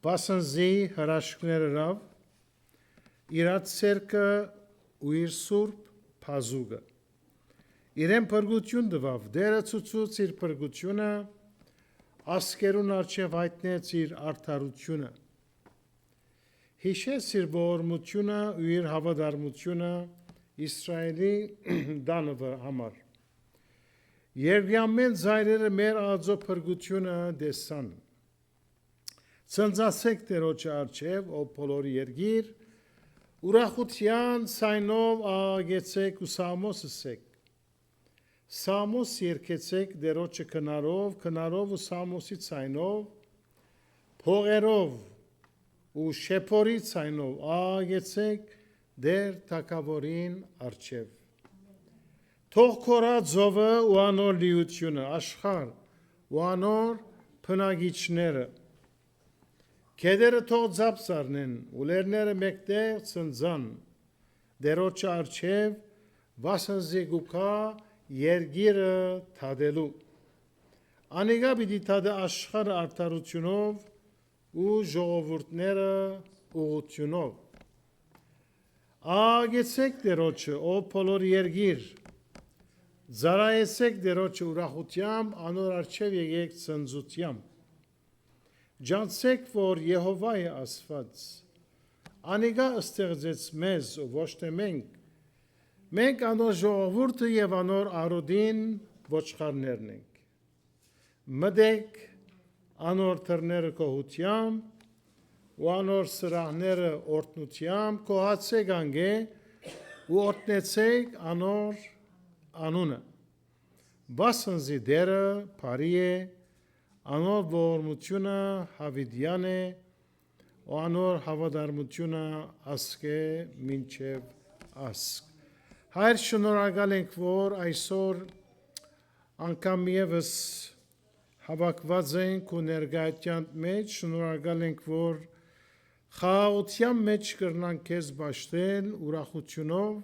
Բասնզի հրաշքները ռավ, իրաց սերկը ու իր սուրբ փազուգը։ Իրեն փրկություն տվավ, դերը ցուցուց իր փրկությունը, ասկերուն արջև հայտնեց իր արդարությունը։ Հիշեց իր ողորմությունը ու իր հավատարմությունը Իսրայելի դանվը համար։ Երգամեն զայրերը մեր ածո փրկությունը դեսան։ Ցնծացեք Տերոջը արջև, ով բոլորի երգիր, ուրախության ցայնով աղաղեցեք ու սամոս ասեք։ Սամոս երգեցեք Տերոջը քնարով ու սամոսի ցայնով, փողերով ու շեփորի ցայնով աղաղեցեք Դեր թագավորին արջև։ Թող քորա ծովը ու անոր լիությունը, աշխարհ ու անոր փնագիչները, քեդերը թող ձապսարնեն, ու լերները մեկտեղ ցնծան, Դերոջը արջև, վասնզի գուքա երգիրը թադելու։ Անիգա պիտի թադե աշխարհը արդարությունով ու ժողովուրդները ուղղությունով։ Աղաղեցեք Տերոջը, ով բոլոր երգիր, զարայեցեք Տերոջը ուրախությամբ, անոր առջև եկեք ցնծությամբ։ Ջանցեք, որ Եհովա է Աստված, անիգա ստեղծեց մեզ ու ոչ թե մենք։ Մենք անոր ժողովուրդը եւ անոր արոդին ոչխարներն ենք։ Մտեք անոր թռները կողությամբ ու անոր սրահները օրտնությամբ, կողացեք անգե ու օրտնեցեք անոր անունը։ Վասնզի դերը բարի է, անոր ողորմությունը հավիտյան է, ու անոր հավատարմությունը ասկե մինչև ասկ։ Հայր շնորհակալ ենք, որ այսօր անգամ եւս հավաքված ենք ու ներկայության մեջ, շնորհակալ ենք, որ խաղաղության մեջ կրնանք քեզ բաշխել ուրախությունով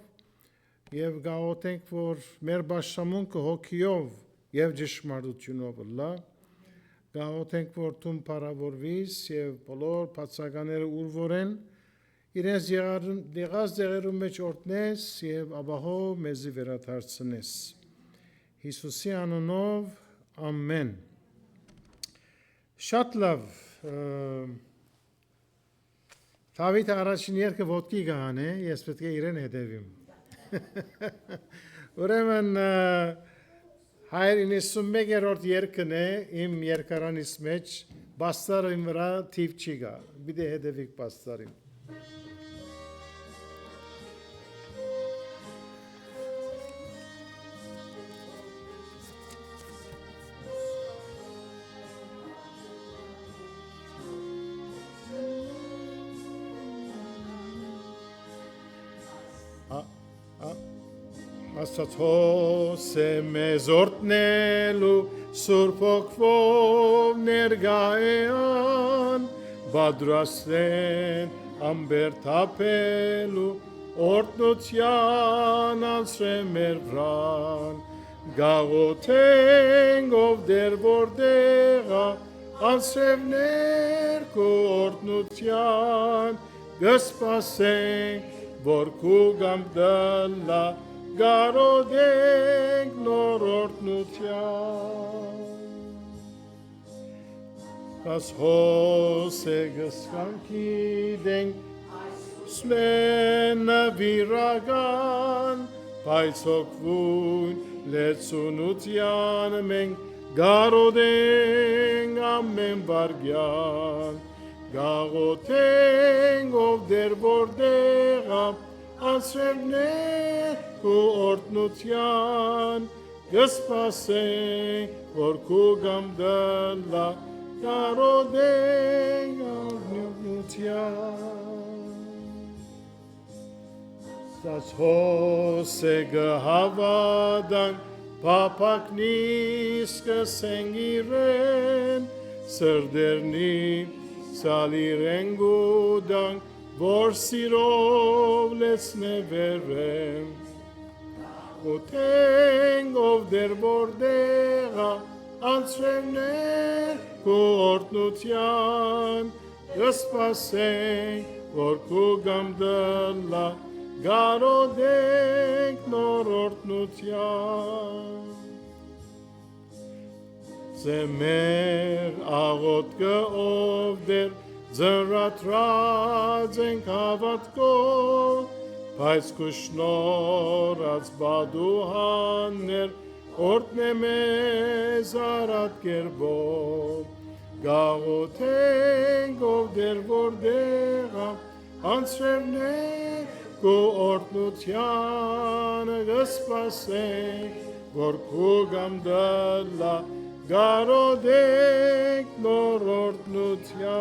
եւ գաղութենք, որ մեր բաշխամունքը հոգիով եւ ճշմարտությունով լա, գաղութենք, որ դու փառավորվիս եւ բոլոր բացականները ուրվորեն իրենց եղած դերերում մեջ օրտնես եւ ապահով մեզի վերադարձնես։ Հիսուսի անունով ամեն։ Շատ լավ։ Դավիթը առաջին երգը ոտքի գահանե, ես պետք է իրեն հետևեմ։ Ուրեմն 191-րդ երգն է իմ երգարանից մեջ, բաստարը իմ վրա թիվ չի գա, պիտի հետևիկ բաստարին։ Աստված հոս է մեզ օրտնելու, Սուրբ հոգվով ներկա է ան, պատրաստեն ամբեր թափելու, օրտնության անցրե մեր վրան, գաղութենք ով դեր որտեղա, անցրև ներքո օրտնության, կսպասենք, որ քու գամդլա, Գարոդենք նոր օրտնության։ Այս հոս է գսկանքի դենք, սլենը վիրագան, բայց հոգվուն լեցունության մենք գարոդենք ամեն վարգյան, գաղութենք ով դեր որտեղա, անցրևներ քու օրտնության, կսպասենք, որ քու գամդլա, կարոդենք ամնյունության։ Ստաց հոս է գհավադանք, պապակնիս կսենք իրեն, սրդերնի սալիրեն գուդանք, որ սիրով լեցնե վերեմ, ոտենք ով դեր որտեղա, անցրևներ քու օրտնության, կսպասենք, որ քու գամդլա գարոդենք նոր օրհնության։ Це մեր աղոտքը ով դեր ձրատրած ենք հավատքով, բայց քու շնորհած բադուհաններ օրհնե մեզ արատ կերպով, գաղութենք ով դեր որտեղա անցրևներ քու օրհնությանը կսպասենք, որ քու գամդլա գարոդենք նոր օրհնության։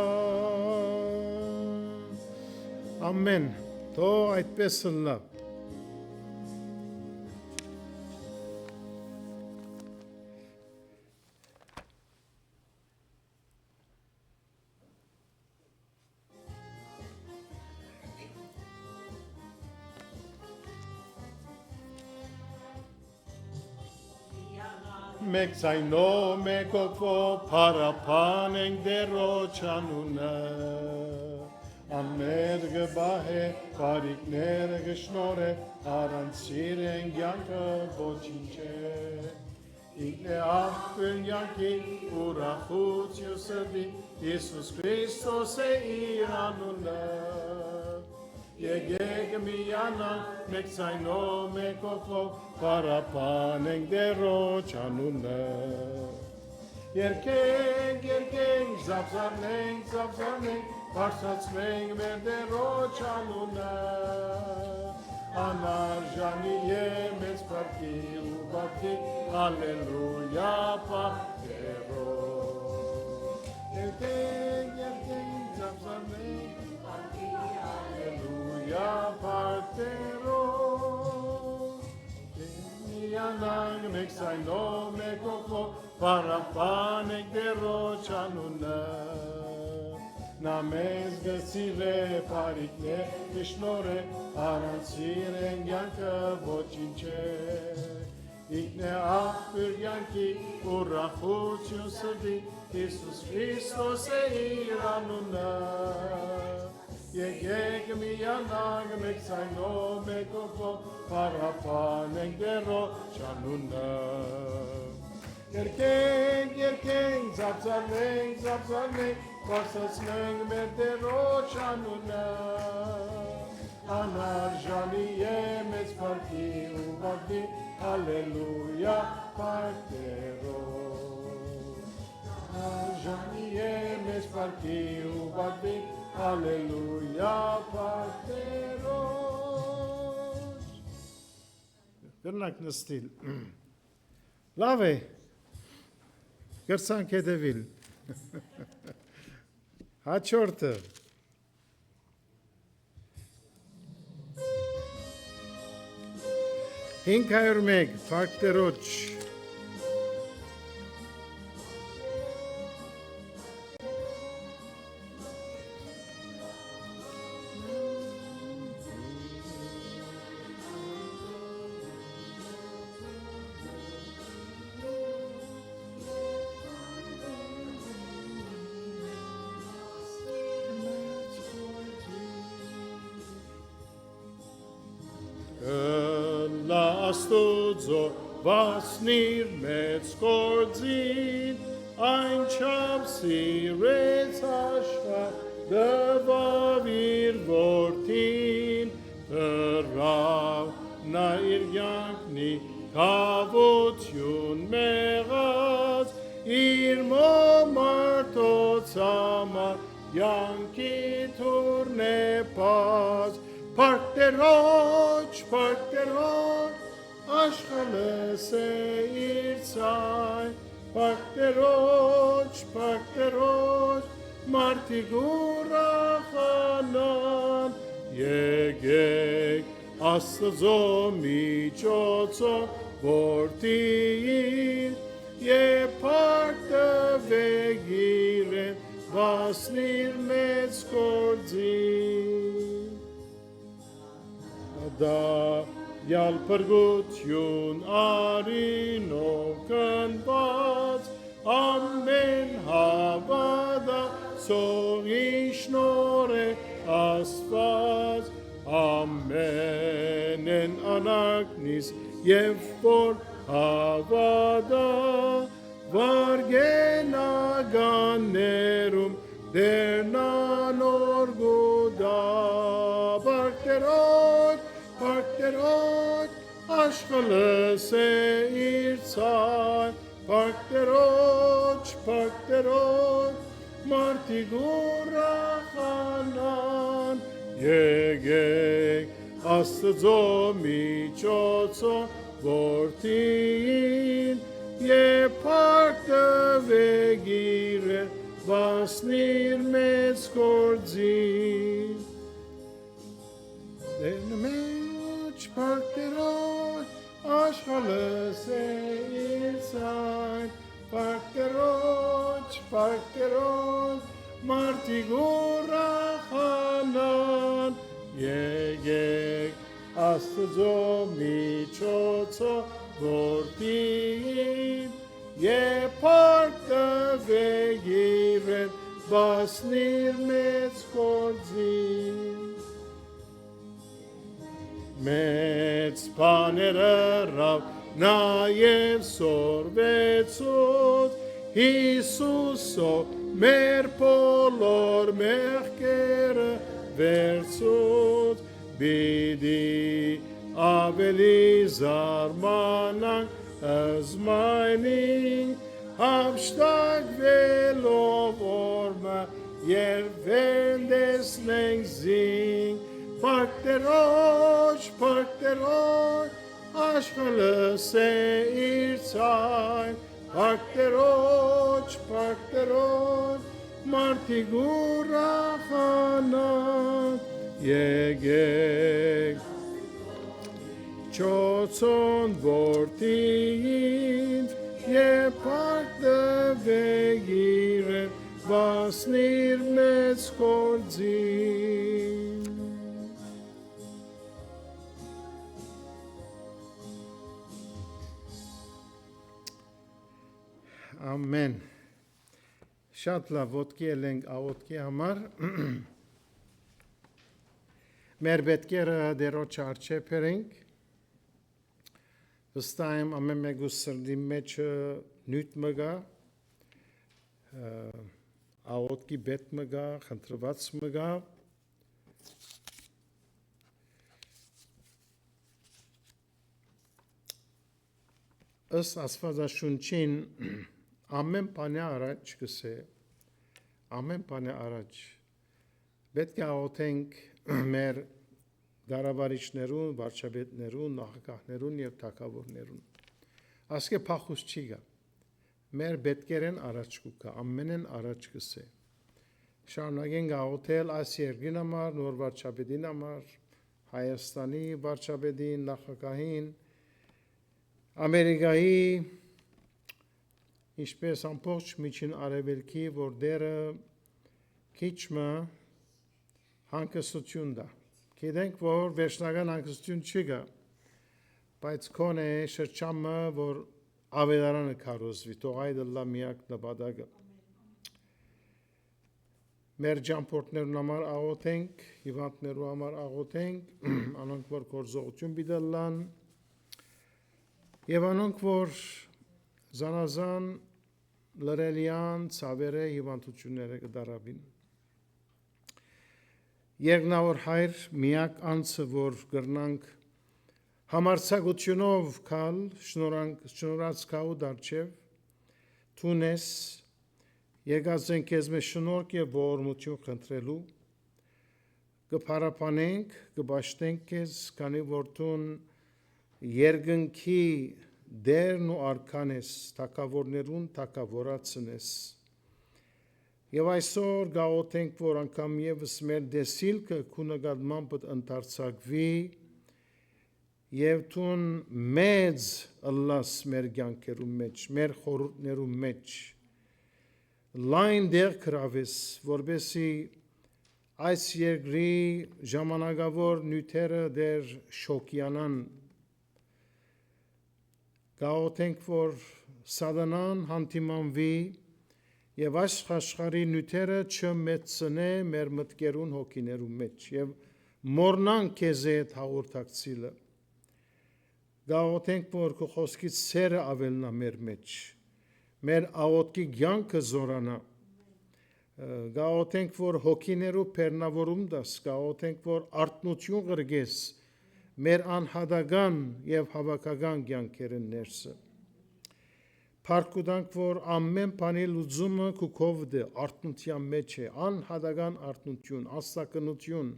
Ամեն, թող այդպես լա։ Մեկ ցայնով, մեկ օգով, փարապան ենք դերոջ անունը, ամեր գբահե, բարիքները գշնորե, առանց սիրեն կյանքը ոչինչ է, ինքն է աղբյուր կյանքի, ուրախություն սրտի, Հիսուս Քրիստոս է իր անունը, եկեք միանանք, մեկ ցայնով, մեկ օգով, փարապան ենք դերոջ անունը, երգենք, երգենք, զավզարնենք, զավզարնենք, բարձրացնենք մեր դերոջ անունը, անարժանի է մեծ փառքի ու բախտի, հալելույա պատերով, երգենք, երգենք, զավզարնենք, հալելույա պատերով, միանանք, մեկ ցայնով, մեկ օգով, փարապան ենք դերոջ անունը, նա մեզ գսիրե, բարիքներ գշնորե, առանց սիրեն կյանքը ոչինչ է, ինքն է աղբյուր կյանքի, ուրախություն սրտի, Հիսուս Քրիստոս է իր անունը, եկեք միանանք, մեկ ցայնով, մեկ օգով, փարապան ենք դերոջ անունը, երգենք, երգենք, զավզարնենք, զավզարնենք, բարձրացնենք մեր դերոջ անունը, անարժանի է մեծ փառքի ու բախտի, հալելույա պատերով, անարժանի է մեծ փառքի ու բախտի, հալելույա պատերով։ Կրնանք նստիլ։ Լավ է, կրցանք հետևիլ։ Հաջորդը 501 Փարքտերոջ Աստուծո վասնիր մեծ գործին, այն չափ սիրեց աշխարհ, տվավ իր որդին, թռավ նա իր կյանքնի քավություն մեղած, իր մարդոց համար կյանքի թուրնեպած, Փարքտերոջ, Փարքտերոջ, աշխալս է իր ցայն, Փարքտերոջ, Փարքտերոջ, մարդիկ ուրախանան, եկեք Աստծո միջոցով որդին, եւ փարքտվեք իրեն վասնիր մեծ գործին, դա յալ փրկություն արինով կնված, ամեն հավատա Սողի շնոր է ասված ամենեն անակնիս և որ հավադա վարգենագաններում դերնանոր գուդա Պարկտերոջ աշխալս է իր ցայ Պարկտերոջ մարդիկ ուրախանան Եկեք Աստծո միջոցով որդին Եվ պարտվեք իրեն վասնիր մեծ գործին Դերնմեջ պարկտերոջ աշխալս է իր ցայն Պարկտերոջ մարդիկ ուրախանան Եկեք Աստծո միջոցով որդին Եվ պարտվեք իրեն վասնիր մեծ գործին Մեծ բաները ռավ նաև սորվեցոց Հիսուսով մեր բոլոր մեղքերը վերցոց Բիդի ավելի զարմանանք զմայնին Հապշտակվելով օրմը երբ վերնդեսնենք զինք Պարկտերոջ աշխալս է իր ցայն Պարկտերոջ մարդիկ ուրախանան Եկեք Չոցոն որդին Եվ պարտվեք իրեն վասնիր մեծ գործին Ամեն Շատ լավ ոտքի ենք աղոտքի համար Մեր պետքերը դերոջ արջև բերենք Վստահ եմ ամեն մեկու սրտի մեջ նյութ մգա աղոտքի պետք մգա խնդրված մգա Ըստ Աստվածաշունչին ամեն բանի առաջ կսե ամեն բանի առաջ պետք է աղոթենք մեր գարավարիչներուն, վարչապետներուն, նախագահներուն եւ թագավորներուն ասկե փախուս չի գա մեր պետքերեն առաջ կուկա ամենեն առաջ կսե շարունակենք աղոթել այս երկրին համար նոր վարչապետին համար Հայաստանի վարչապետին, նախագահին Ամերիկայի ինչպես ամբողջ միջին արևելքի որ դերը քիչմը հանգստություն դա գիտենք որ վերջնական հանգստություն չի գա բայց կոնե շրջանը որ ավետարանը կարոզվի թող այդ լա միակ նպատակը մեր ճամփորդներուն համար աղոթենք հիվանդներու համար աղոթենք անոնք որ գործողություն բիդալան Եվ անոնք որ զանազան լրելյան ցավերը հիվանդությունները կդարավին Երկնավոր հայր միակ անձը որ գրնանք համարձակությունով կալ շնորհած կաու դարչև թունես եկած են քեզ մեզ շնորհք եւ ողորմություն խնդրելու կփարապանենք կբաշտենք քեզ քանի որ դուն Երգնքի դերն ու արքան ես, թակավորներուն թակավորացն ես։ Եվ այսօր գաղոթենք, որ անգամ եվս մեր դեսիլքը քու նկատմամբ ընդարձակվի եւ թուն մեծ ըլլաս մեր կյանքերում մեջ, մեր խորհուրդներում մեջ, լայն դեր կրավես, որբեսի այս երկրի ժամանակավոր նյութերը դեր շոկյանան Գաղոթենք, որ սատանան հանդիմանվի եւ այս աշխարհի նյութերը չմեծնե մեր մտքերուն հոգիներու մեջ եւ մորնան քեզ հետ հաղորդակցիլը գաղութենք որ քո խոսքից սերը ավելնա մեր մեջ մեր աղոթքի ցանկը զորանա գաղութենք որ հոգիներու բեռնավորում դաս գաղութենք որ արտնություն գրգես մեր անհադական եւ հավաքական ցանկերն ներսը Փառք որ ամեն բանի լուծումը քո կողմդ է արտնության մեջ է անհադական արտնություն աստակնություն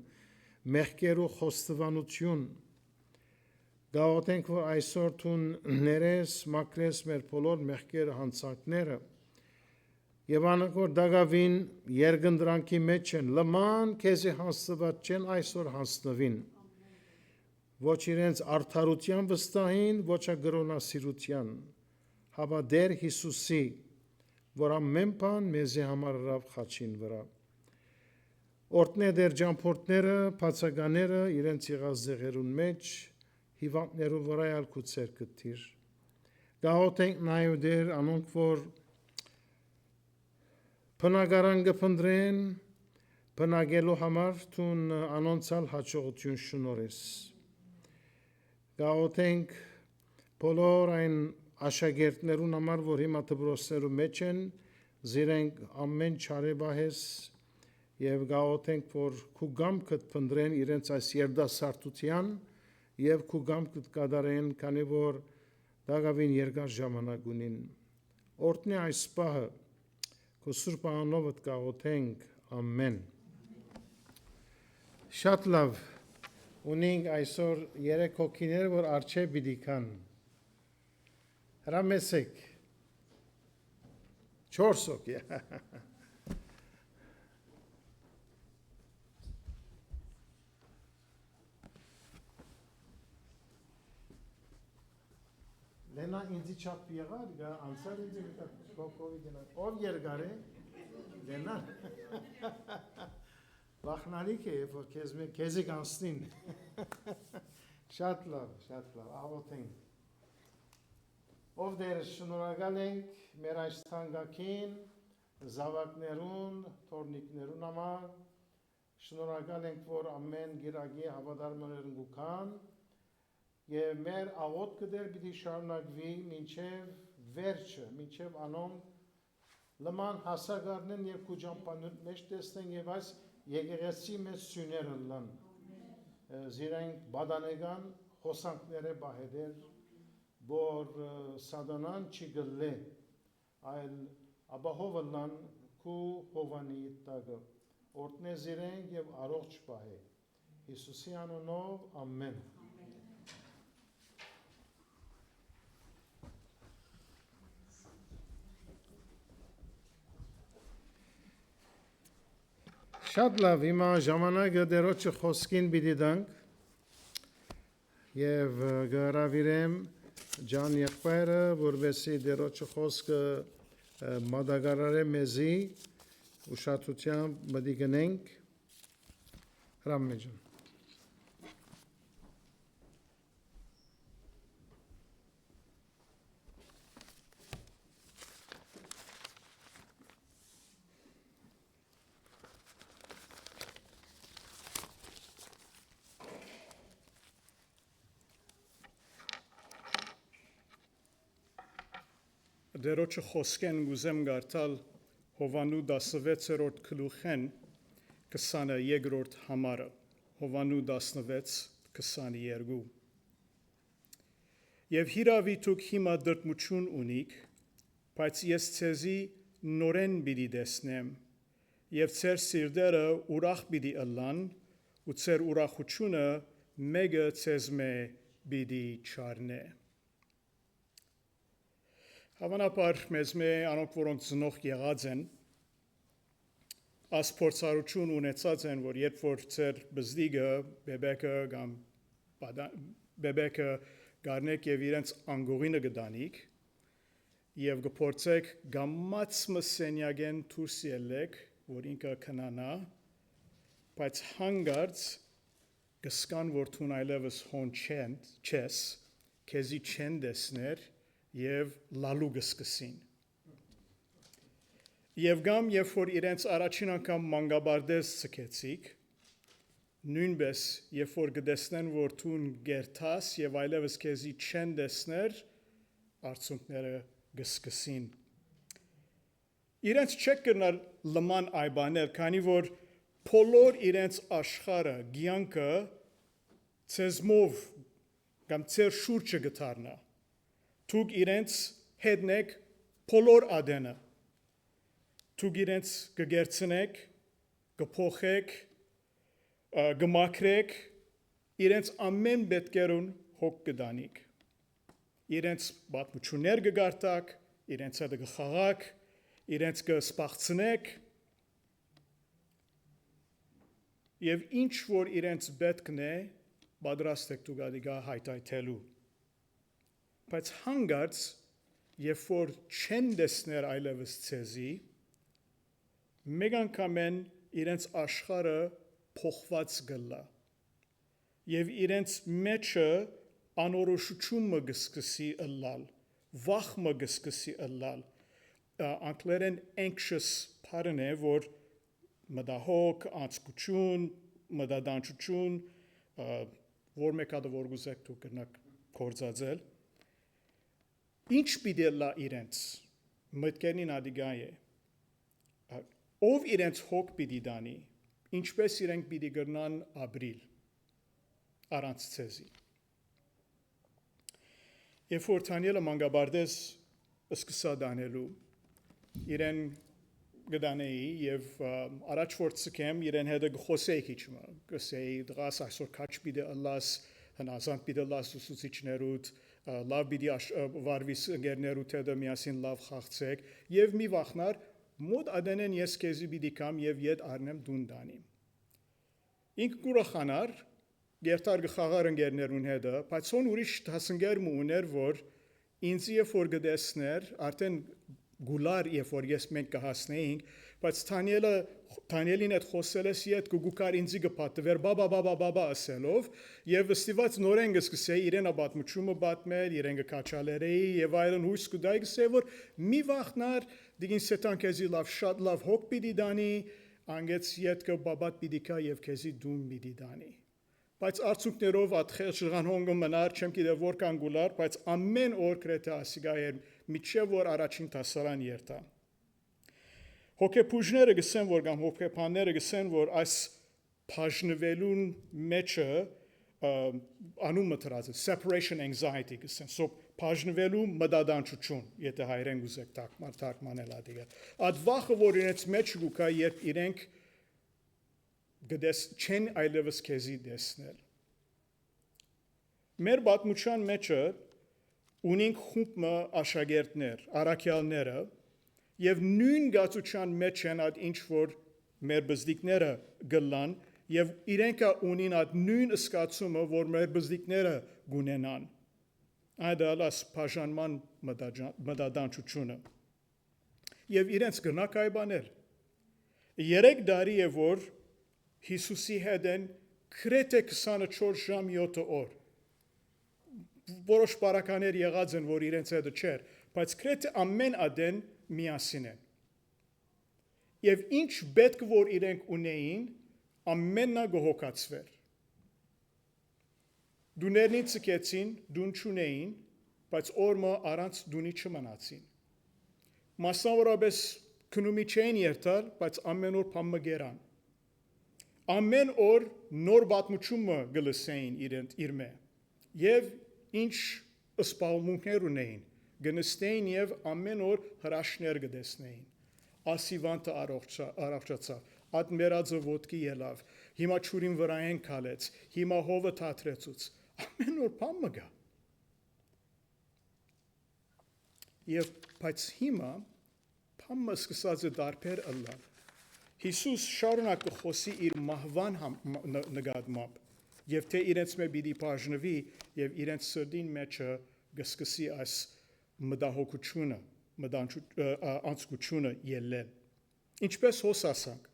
մեղքերու խոստովանություն Գաղութենք որ այսօր դու ներես մաքրես մեր բոլոր մեղքերը հանցանքները եւ անկոր դակավին երգնդրանքի մեջ են լման քեզի հանցված չեն այսօր հանցնվին ոչ իրենց արդարության վստահին ոչ ագրոնասիրության հավա դեր Հիսուսի որ ամեն բան մեզի համար ռավ խաչին վրա օրտնե դեր ջամփորդները բացականները իրենց եղած ձեղերուն մեջ հիվանդներու վրա ալ կուցեր կտիր գաղութենք նաեւ դեր անոնք որ բնակարան կփնտրեն բնակելու համար թուն անոնցալ հաջողություն շնորհես գաղութենք բոլոր այն աշակերտներուն համար որ հիմա դպրոցներու մեջ են զիրենք ամեն չարեբահես եւ գաղութենք որ քու գամքդ փնտրեն իրենց այս երդասարտության եւ քու գամքդ կդարեն քանի որ դակավին երկար ժամանակ ունին օրտնի այս պահը քո սուրբ անունով գաղութենք ամեն շատ լավ ունենք այսօր երեք հոգիներ որ արչե պիտի կան հրամեսեք 4 հոգի Լենա ինձի չափ եղար, գա անցար ինձի կոկովի գնալ, ով երկար է, Լենա, վախնալիք է, որ քեզի կանցնին, շատ լավ, աղոթենք, ով դեր շնորհակալ ենք մեր այս թանկագին զավակներուն, թորնիկներուն համար, շնորհակալ ենք, որ ամեն գիրագի հավատարմներն գուքան, Եվ մեր աղոթքը դեր պիտի շարունակվի մինչև վերջը, մինչև անոնք լման հասագարնեն եւ քու ճամփանուն մեջ տեսնեն եւ այս եկեղեցի մեծ սյուները լան զիրենք բադանեգան հոսանքները բահեդեր որ սադանան չի գլե այլ աբահովը լան քու հովանի տագը օրտնե զիրենք եւ առողջ բահե Հիսուսի անունով ամեն Շատ լավ, հիմա ժամանակը դերոջը խոսքին պիտի դանք եւ գարավիրեմ ջան եղբայրը, որովհետեւ դերոջը խոսքը մադագարարե մեզի ուշադրությամբ մտի գնենք հրամեջան Դերոջը խոսքեն գուզեմ գարտալ Հովանու 16-րդ գլուխեն 22-րդ համարը Հովանու 16:22 Եվ հիրավի դուք հիմա դրդմություն ունիք բայց ես ցեզի նորեն պիտի տեսնեմ եւ ցեր սիրտերը ուրախ պիտի ըլլան ու ցեր ուրախությունը մեկը ցեզ մե պիտի չառնե Հավանաբար մեզ մե անոնք որոնք ծնող եղած են ասփորձառություն ունեցած են որ երբ որ ցեր բզդիգը բեբեկը կամ բեբեկը գարնեք եւ իրենց անգողինը գդանիք եւ գործեք գամած մսենյագեն դուրս ելեք որ ինքը քնանա բայց հանգարց գսկան որ թուն այլևս հոն չես քեզի չեն դեսներ եւ լալու գսկսին Եվ գամ երբ որ իրենց առաջին անգամ մանգաբարդես ցկեցիք, նույնպես երբ որ գտեսնեն որ դուն գերտաս եւ այլևս քեզի չեն դեսներ, արցունքները գսկսին։ Իրենց չեք կրնալ լման այբանել, քանի որ բոլոր իրենց աշխարհը, գյանքը ցեզմով կամ ցեր շուրջը գտարնա։ Դուք իրենց հետնեք բոլոր ադենը։ Դուք իրենց կգերցնեք, կփոխեք, կմաքրեք, իրենց ամեն պետքերուն հոգ կդանիք։ Իրենց պատմություններ կգարտակ, իրենց հետ կխաղաք, իրենց կսպաղցնեք, եւ ինչ որ իրենց պետքն է, պատրաստ եք դուք ադիգա հայտայթելու։ Բայց հանգարց, երբ որ չեն դեսներ այլևս ցեզի, մեկ անգամ են իրենց աշխարհը փոխված գլա եւ իրենց մեջը անորոշությունը գսկսի ըլլալ, վախը գսկսի ըլլալ, անգլերեն anxious բառն է, որ մտահոգ, անցկություն, մտադանչություն, որ մեկը որ գուզեք դուք կնակ կործածել, ինչ պիտի լա իրենց մտքերին ադիգա է, ով իրենց հոգ պիտի դանի, ինչպես իրենք պիտի գրնան ապրիլ առանց ցեզի։ Երբ որ Դանիելը մանգաբարդես սկսա դանելու, իրեն գտանեի եւ առաջ որ ցկեմ իրեն հետ գխոսեի քիչմա, գսեի դրաս այսօր քաչ պիտի ըլլաս, հնազանդ պիտի լաս ուսուցիչներուդ, լավ պիտի վարվիս ընկերներուդ հետ միասին լավ խաղցեք եւ մի վախնար մոտ ադենեն ես քեզի պիտի կամ եւ յետ առնեմ դուն դանի։ Ինք կուրախանար Գերտար գխաղար ընկերներուն հետը, բայց հոն ուրիշ հասնգեր ուներ, որ ինձ երբ որ գտեսներ, արդեն գուլար երբ որ ես մենք կհասնեինք, բայց Դանիելին հետ խոսել ես իդ գուկար ինձի գպատվեր բաբա ասելով եւ ստիված նորեն գսկսեի իրեն ապատմությունը պատմել, իրեն գկաչալերեի եւ այլն հույս կդայ գսեի որ մի վախնար դիգին սետան քեզի լավ շատ լավ հոգ պիտի դանի, անգեց իդ կբաբատ պիտի կա եւ քեզի դում պիտի դանի։ Բայց արցունքներով ատխել շղան հոնգը մնար, չեմ գիտե որքան գուլար, բայց ամեն օր գրեթե ասիգա էր միջև որ առաջին տասարան երթա։ Հոգեբուժները գսեն, որ կամ հոգեբանները գսեն, որ այս բաժնվելուն մեջը անումը դրած է separation anxiety գսեն, so բաժնվելու մտադանչություն, եթե հայերեն գուզեք թարգմանել ադիգա։ Այդ վախը որ իրենց մեջ գուկա, երբ իրենք գդես չեն այլևս քեզի դեսնել։ Մեր պատմության մեջը ունենք խումբ աշակերտներ, առաքյալները եւ նույն գացության մեջ են այդ ինչ որ մեր բզդիկները գլան եւ իրենք ունին այդ նույն սկացումը որ մեր բզդիկները գունենան։ Այդ ալաս բաժանման մտադանչությունը եւ իրենց գնակ այբանել 3 տարի է որ Հիսուսի հետ են գրեթե 24 ժամ 7 օր։ Որոշ բարականեր եղած են, որ իրենց հետը չէր, բայց գրեթե ամեն ադեն միասին են։ Եվ ինչ պետք որ իրենք ունեին, ամենը գողոքացվեր։ Դուներնին ցկեցին, դուն չունեին, բայց օրը առանց դունի չմնացին։ Մասնավորապես քնումի չէին երթալ, բայց ամեն օր փամը գերան։ Ամեն օր նոր պատմությունը գլսեին իր մե եւ ինչ սպալմունքներ ունեին գնստեին եւ ամեն օր հրաշներ գտեսնեին ասիվանտը առողջացավ ադմերածը ոտքի ելավ հիմա ճուրին վրայեն քալեց հիմա հովը թատրեցուց ամեն օր փամը գա եւ բայց հիմա փամը սկսած է դարբեր ըլլալ Հիսուս շարունակ կխոսի իր մահվան նկատմամբ եւ թե իրենց մե պիտի բաժնվի եւ իրենց սրտին մեջը գսկսի այս մտահոգությունը, անցկությունը ելնել։ Ինչպես հոսասանք։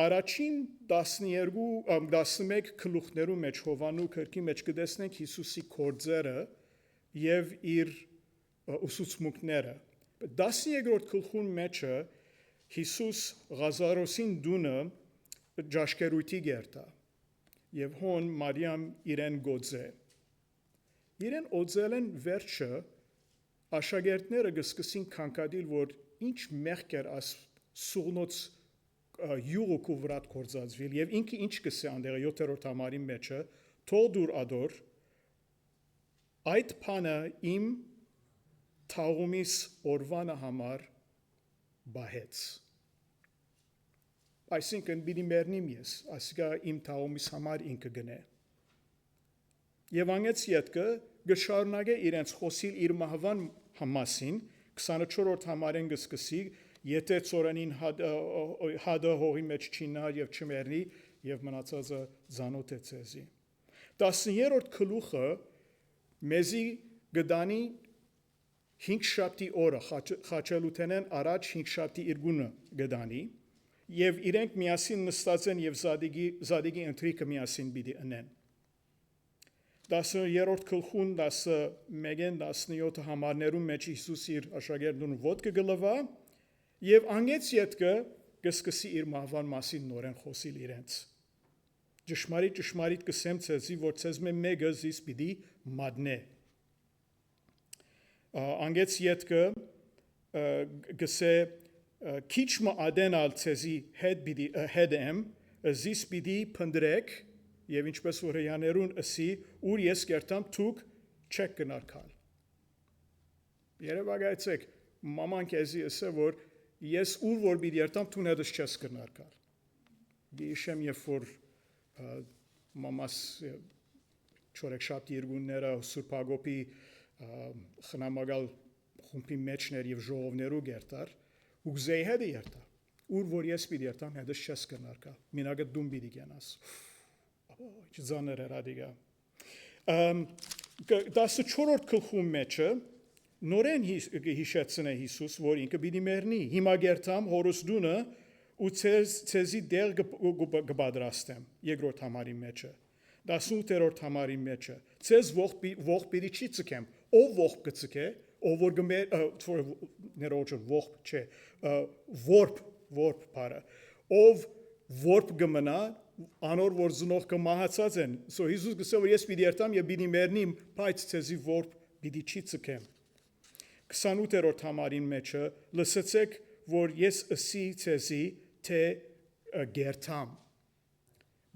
Առաջին 12-11 գլուխներու մեջ Հովանու քրքի մեջ կտեսնենք Հիսուսի գործերը եւ իր ուսուցմունքները։ 12-րդ գլխուն մեջը Հիսուս Ղազարոսին դունը ճաշկերույթի գերտա եւ հոն Մարիամ իրեն գոձե։ Իրեն օձելեն վերջը աշակերտները գսկսին քանքադիլ, որ ինչ մեղք էր աս սուղնոց յուղը կուվրատ կործածվիլ եւ ինքը ինչ կսե անդերը 7-րդ համարի մեջը թող դուր ադոր այդ փանը իմ թաղումիս օրվանը համար բահեց։ Այսինքն բիդի մեռնիմ ես, ասիկա իմ թաղումիս համար ինքը գնե։ Եվ անգեց ետքը գշարունակե իրենց խոսիլ իր մահվան համասին 24-րդ համարեն գսկսի, եթե ծորանին հադը հողի մեջ չինա եւ չմեռնի եւ մնացածը զանոթ է ցեզի։ 10-րդ գլուխը մեզի գդանի 5 շաբթի օրը խաչելութենեն առաջ 5 շաբթի իրգունը գդանի եւ իրենք միասին նստած են եւ զադիգի ընտրիկը միասին պիտի ընեն 10-րդ գլխուն 11-ն 17 համարներում մեջ Հիսուս իր աշակերտուն ոտքը գլվա եւ անգեց ետքը գսկսի իր մահվան մասին նորեն խոսիլ իրենց ճշմարիտ կսեմ ցեզի որ ցեզ մեկը զիս պիտի մատնե անգեց ետքը գսե քիչ մը ադենալ ցեզի հետ եմ զիս պիտի փնդրեք եւ ինչպես որ հյաներուն ասի ուր ես կերտամ թուք չեք կնարկալ երևակայեցեք մաման քեզի ասե որ ես ուր որ պիտի երտամ թուն հետս չես կնարկալ դիշեմ երբ որ մամաս չորեքշաբթի իրգունները Սուրբ Հակոբի խնամակալ խումբի մեջներ եւ ժողովներու գերտար ու գզեի հետը երտա ուր որ ես պիտի երտամ հետս չես կնարկալ մինագը դում պիտի գնաս Ինչ ձաներ էր ադիգա 14-րդ գլխում մեջը նորեն հիշեցնե Հիսուս որ ինքը պիտի մեռնի հիմա գերտամ հորոս դունը ու ցեզի դեր կպատրաստեմ երկրորդ համարի մեջը 18-րդ համարի մեջը ցեզ ողջ պիտի չի ցկեմ ով ողջ կցկե ով որ ներողություն ողջ չէ որբ բարը ով որբ գմնա անոր որ զնող կմահացած են so Հիսուս գսե որ ես պիտի երտամ եւ պիտի մեռնիմ բայց ցեզի որբ պիտի չի ցկեմ 28-րդ համարին մեջը լսեցեք որ ես ասի ցեզի թե գերտամ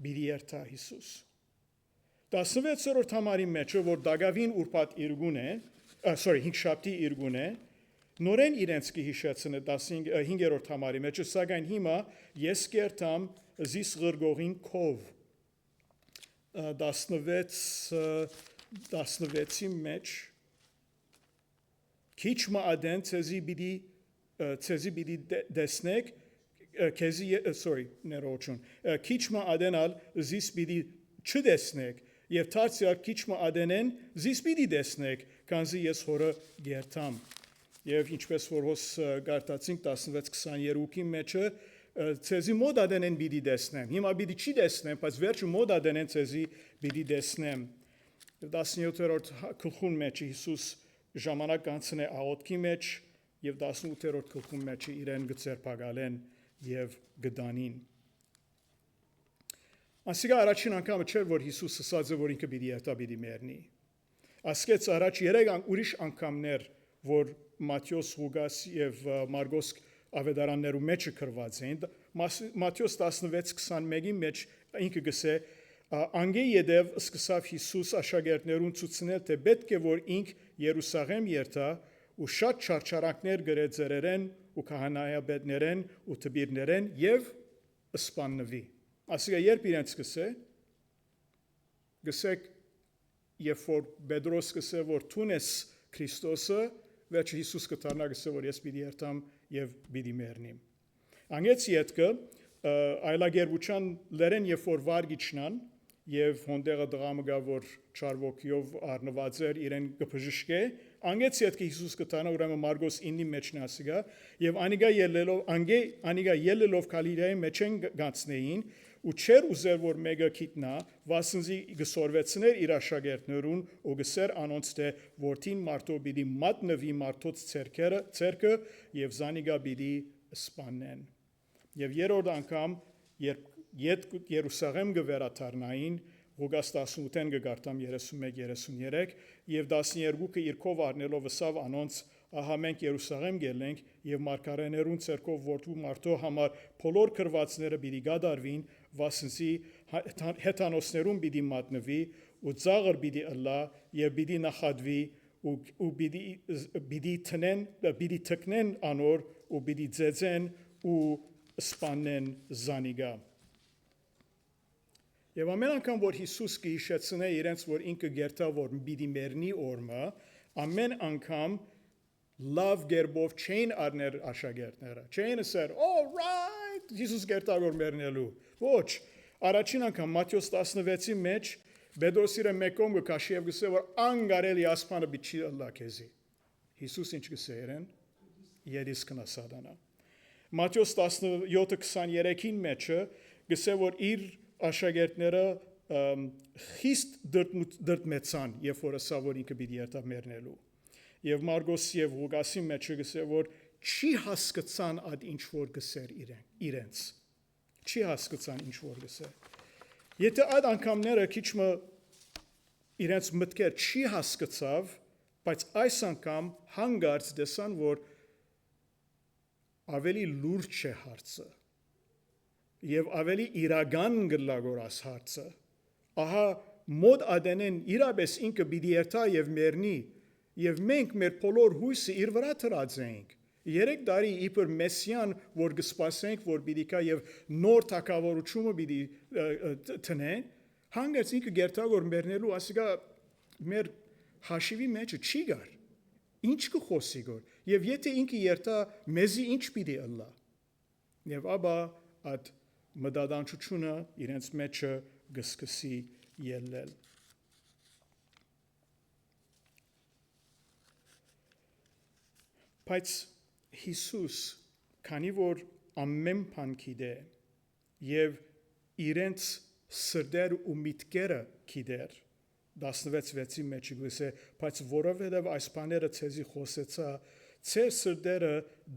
պիտի երթա Հիսուս 16-րդ համարի մեջը որ դագավին ուրբաթ իրգուն է 5 շաբթի իրգուն է նորեն իրենց կհիշեցնե 15-րդ համարի մեջը սակայն հիմա ես կերտամ զիս գրգողին քով 16-ի մեջ քիչ մը ադեն ցեզի պիտի դեսնեք քիչ մը ադենալ զիս պիտի չդեսնեք եւ դարձյալ քիչ մը ադենեն զիս պիտի դեսնեք քանզի ես հորը գերտամ եւ ինչպես որ հոս գարտացինք 16-22-ի մեջը ցեզի մոդ ադենեն պիտի դեսնեմ հիմա պիտի չի դեսնեմ բայց վերջը մոդ ադենեն ցեզի պիտի դեսնեմ 17-րդ գլխուն մեջ Հիսուս ժամանակ անցնե աղոթքի մեջ եւ 18-րդ գլխուն մեջ իրեն գծերպակալեն եւ գդանին Ասիկա առաջին անգամը չէր որ Հիսուս ասաց որ ինքը պիտի երթա պիտի մեռնի ասկեց առաջ 3 ուրիշ անգամներ որ Մատթեոս, Ղուկաս եւ Մարգոս ավետարաններու մեջը գրված են Մատթեոս 16:21-ի մեջ ինքը գսե անգե յետև սկսավ Հիսուս աշակերտներուն ցուցնել թե պետք է որ ինք Երուսաղեմ երթա ու շատ չարչարանքներ գրե ծերերեն ու քահանայապետներեն ու տբիրներեն եւ սպաննվի ասիկա երբ իրենց գսեք երբ որ Պետրոս գսե որ թունես Քրիստոսը վերջ Հիսուս կտանա գսե որ ես պիտի երթամ եւ պիտի մեռնիմ անգեց յետքը այլագերբության լերեն երբ որ վարգիչնան եւ հոնդեղը դրամը գա որ չարվոքիով առնված էր իրեն կփժշկե անգեց յետքը Հիսուս կտանա ուրեմն Մարգոս 9-ի մեջն ասիգա եւ անիգա ելելով Գալիլեայի մեջ են գանցնեին ու չեր ուզեր որ մեկը գիտնա, վասնզի գսորվեցներ իր աշակերտներուն ու գսեր անոնց թե որդին մարդու պիտի մատնվի մարդոց ցերկը եւ զանիգա պիտի սպանեն։ Եւ երրորդ անգամ երբ Երուսաղեմ գվերաթարնային Ղուկաս 18-ին գարտամ 31-33 եւ 12-ը իրքով առնելով վսավ անոնց ահա մենք Երուսաղեմ գելենք եւ մարգարեներուն ցերկով որդու մարդու համար բոլոր կրվածները պիտի գադարվին, վասնզի հեթանոսներուն պիտի մատնվի ու ծաղր պիտի ըլլա եւ պիտի նախադվի ու պիտի թքնեն անոր ու պիտի ձեծեն ու սպանեն զանիգա։ Եվ ամեն անգամ որ Հիսուս կհիշեցնե իրենց որ ինքը գերտա որ պիտի մեռնի օրը, ամեն անգամ լավ գերբով չէին առներ աշակերտները։ Չէին ասեր, all right, Հիսուս գերտա որ մեռնելու։ Ոչ, առաջին անգամ Մատթեոս 16-ի մեջ Պետրոսը մեկում գկաշի եւ գսե որ անգարելի ասպանը բիչի ըլլա քեզի։ Հիսուս ինչ գսերեն։ Երիս կնասադանա։ Մատթեոս 17:23-ին մեջը գսե որ իր աշակերտները խիստ դրտմեցան, երբ որ ասա որ ինքը պիտի երթա մեռնելու։ Եվ Մարգոս եւ Ղուկասի մեջը գսե որ չի հասկացան այդ ինչ որ գսեր իրենց։ Չի հասկացան ինչ որ գսեր։ Եթե այդ անգամները քիչը իրենց մտքեր չի հասկացավ, բայց այս անգամ հանգարց դեսան որ ավելի լուրջ է հարցը եւ ավելի իրական գլագորաս հարցը ահա մոդ ադենեն իրապես ինքը պիտի երթա եւ մեռնի եւ մենք մեր բոլոր հույսը իր վրա դրած ենք 3 տարի իբր մեսիան որ կսպասենք որ պիտի կա եւ նոր թակավորությունը պիտի տնեն հանգարց ինքը երթա որ մեռնելու ասիկա մեր հաշիվի մեջը չի գար ինչ կխոսի գոր եւ եթե ինքը երթա մեզի ինչ պիտի ըլլա եւ աբա այդ մտադանչությունը իրենց մեջը գսկսի ելնել բայց Հիսուս քանի որ ամեն բան գիտե եւ իրենց սրտեր ու միտքերը գիտեր 16-ի մեջ գսե բայց որովհետեւ այս բաները ցեզի խոսեցա ցեր սրտերը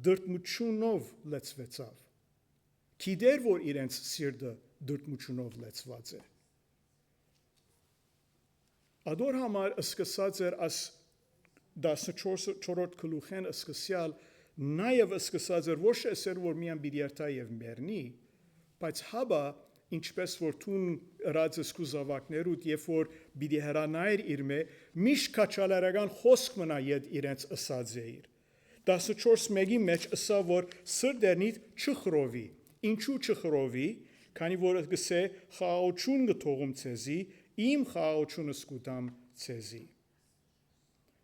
դրտմությունով լեցվեցավ գիտեր որ իրենց սիրտը դրտմությունով լեցված է Ադոր համար սկսած էր աս 14-րդ գլուխեն սկսյալ նաև սկսած էր ոչ էսեր որ միան բիդիարտա եւ մեռնի բայց հաբա ինչպես որ տուն ռածս կուզավակներուտ երբ որ բիդի հրանայր իր մե միշտ քաչալարական խոսք մնա իդ իրենց ըսած է իր 14-ի մեջ ըսա որ սրդերնիդ չխրովի ինչու չխրովի քանի որ գսե խաղաղություն գթողում ցեզի իմ խաղաղությունս կուտամ ցեզի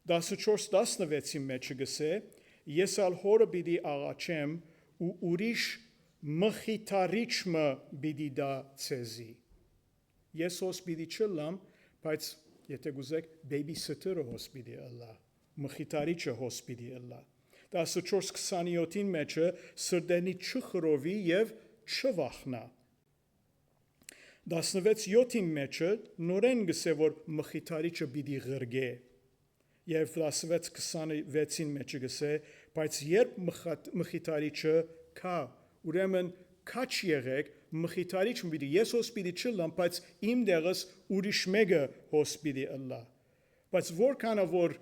14-16-ի մեջ գսե ես ալ հորը պիտի աղաչեմ ու ուրիշ մխիթարիչը պիտի դա ցեզի ես հոս պիտի չլամ բայց եթե գուզեք babysitter-ը հոս պիտի ըլլա մխիթարիչը հոս պիտի ըլլա 14-27-ին մեջը սրդենի չխրովի եւ չվախնա 16-7-ին մեջը նորեն գսե որ մխիթարիչը պիտի ղրգե եւ 16-26-ին մեջը գսե բայց երբ մխիթարիչը կա ուրեմն քաչ եղեք մխիթարիչը պիտի ես հոս պիտի չլամ բայց իմ դեղս ուրիշ մեկը հոս պիտի ըլլա բայց որքանա որ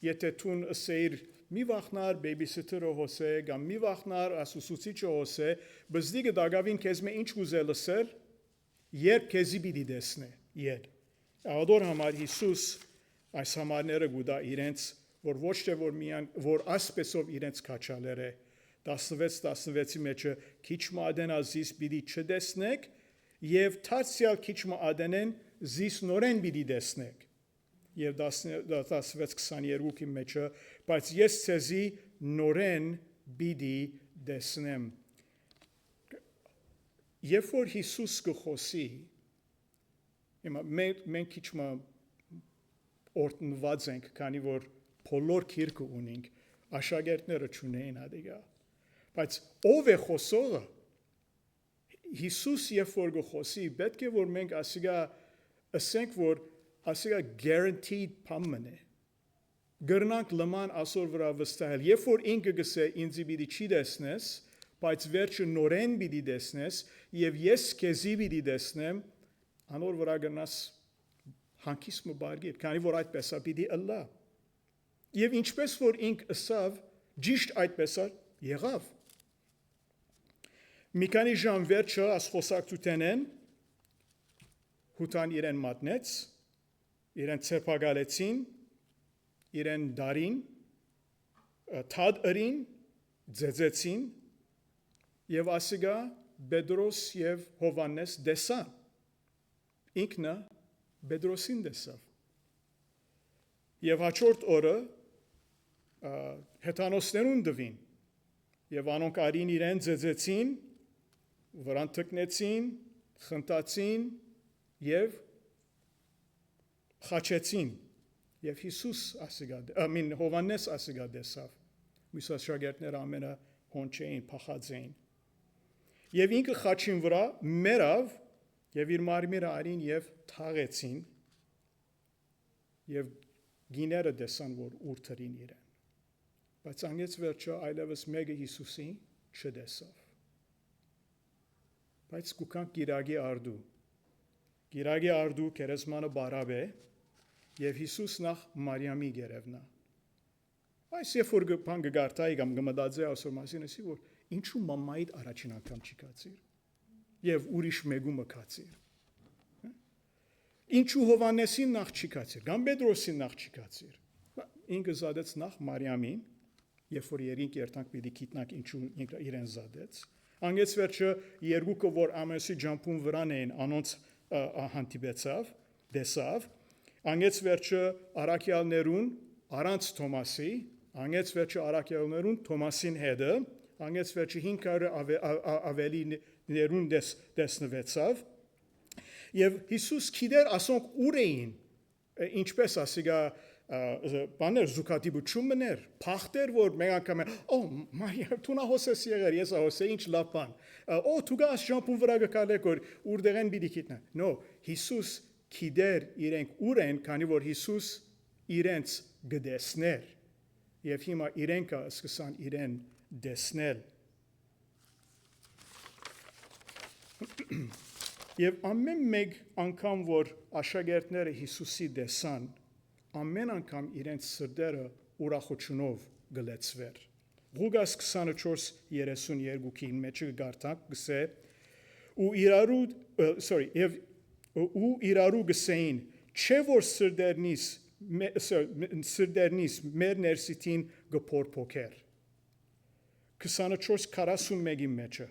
եթե տուն ասեիր մի վախնար babysitter-ը հոսե կամ մի վախնար ասուսուցիչը հոսե բզդիգը դագավին քեզ մե ինչ ուզել ասել երբ քեզի պիտի դեսնե իդ ադոր համար Հիսուս այս համարները գուտա իրենց որ ոչ թե որ միան որ ասպեսով իրենց քաչալեր է 16-16-ի մեջը քիչ մադենա զիս պիտի չդեսնեք եւ թարցիալ քիչ մադենեն զիս նորեն պիտի դեսնեք եւ 16-22-ի մեջը բայց ես ցեզի նորեն պիտի դեսնեմ երբ որ Հիսուս կխոսի մենք քիչ օրտնված ենք քանի որ բոլոր քիրքը ունենք աշակերտները չունեն ադիգա բայց ով է խոսողը Հիսուս երբ որ գխոսի, պետք է որ մենք ասիգա ասենք որ ասիգա guaranteed բան է։ Գրնանք լման ասոր վրա վստահել։ Երբ որ ինքը գսե ինձ պիտի չի դեսնես, բայց վերջը նորեն պիտի դեսնես, եւ ես քեզի պիտի դեսնեմ, անոր վրա գնաս հանկիսմը բարգիր, քանի որ այդպես է պիտի ըլլա։ Եվ ինչպես որ ինք ըսավ, ճիշտ այդպես է եղավ։ Մի քանի ժամ վերջը ասխոսակցութեն են, հութան իրեն մատնեց, իրեն ցեպագալեցին, իրեն դարին, թադ ըրին, ձեձեցին, եւ ասիգա Պետրոս եւ Հովանես դեսա։ Ինքնը Պետրոսին դեսավ։ Եվ հաջորդ օրը հեթանոսներուն դվին, եւ անոնք արին իրեն ձեձեցին, վրան թկնեցին, խնդացին եւ խաչեցին։ Եվ Հիսուս ասիգա, Հովանես ասիգա դեսավ։ Մյուս աշակերտները ամենը հոն չէին, փախած էին։ Եվ ինքը խաչին վրա մերավ եւ իր մարմինը արին եւ թաղեցին եւ գիները դեսան որ ուր թրին իրեն։ Բայց անգեց վերջը այլևս մեկը Հիսուսին չդեսավ։ Բայց կուքան գիրագի արդու։ Գիրագի արդու քերեսմանը բարավ է եւ Հիսուս նախ Մարիամի գերևնա։ Այս երբ որ բան գարտայի կամ գմդածե ասոր մասին էսի որ ինչու մամայիդ առաջին անգամ չի կացիր եւ ուրիշ մեկումը կացիր։ Ինչու Հովանեսին նախ չի կացիր, կամ Պետրոսին նախ չի կացիր։ Ինքը զադեց նախ Մարիամին, երբ որ երինք երթանք պիտի գիտնանք ինչու ինքը իրեն զադեց։ Անգեց վերջը երկուքը որ ամեսի ջամփուն վրան էին անոնց հանդիպեցավ, դեսավ։ Անգեց վերջը արաքյալներուն առանց Թոմասի, անգեց վերջը արաքյալներուն Թոմասին հետը, անգեց վերջը 500 ավելի ներուն դեսնվեցավ։ Եվ Հիսուս գիտեր ասոնք ուր էին, ինչպես ասիգա բաներ զուգադիպություններ, փախտեր որ մեկ անգամ Մարիա դու նա հոսես եղեր, ես հոսե ինչ լավ բան։ Դու գաս շամպուն վրա գալեք որ ուրդեղեն պիտի գիտնա։ No, Հիսուս գիտեր իրենք ուր են, քանի որ Հիսուս իրենց գտեսներ։ Եվ հիմա իրենք սկսան իրեն դեսնել։ Եվ ամեն մեկ անգամ որ աշակերտները Հիսուսի դեսան, ամեն անգամ իրենց սրտերը ուրախությունով գլեցվեր։ Ղուկաս 24:32-ին մեջը գարտանք գսե ու իրարու գսեին չէ որ սրդերնից մեր ներսիտին գփորփոքեր 24:41-ի մեջը